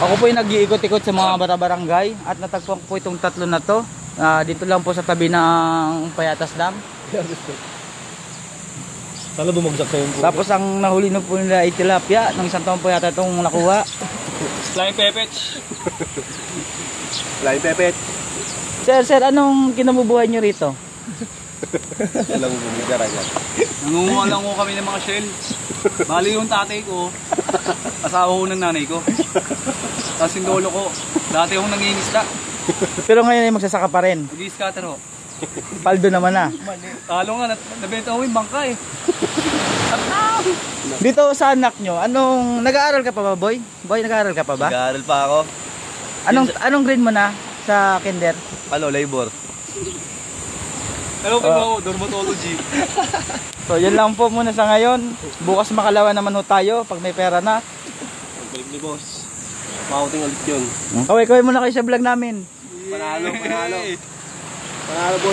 Ako po yung nag-iikot-ikot sa mga barangay at natagpuan ko po itong tatlo na to. Dito lang po sa tabi ng Payatas Dam. Sana bumagsak sa yung Tapos ang nahuli na po nila ay tilapia. Nung isang taon po yata itong nakuha. Flying pepets. Flying pepet. Sir, anong kinabubuhay nyo rito? Alam mo bumigara yan. Nangunguha lang ko kami ng mga shell. Bali yung tatay ko, asawa ko ng nanay ko. Tapos yung lolo ko, dati akong nangingisda. Pero ngayon ay magsasaka pa rin. Nag-i-scatter ho. Paldo naman na. Talo nga, nabenta ko yung bangka eh. Dito sa anak nyo, nag-aaral ka pa ba, boy? Boy, nag-aaral ka pa ba? Nag-aaral pa ako. Anong grade mo na sa kinder? Labor. Hello po, dermatology. So, yun lang po muna sa ngayon. Bukas makalawa naman ho tayo pag may pera na. Pagbalik ni boss. Makauting ulit yun. Kaway muna kayo sa vlog namin. Panalo. Panalo boss.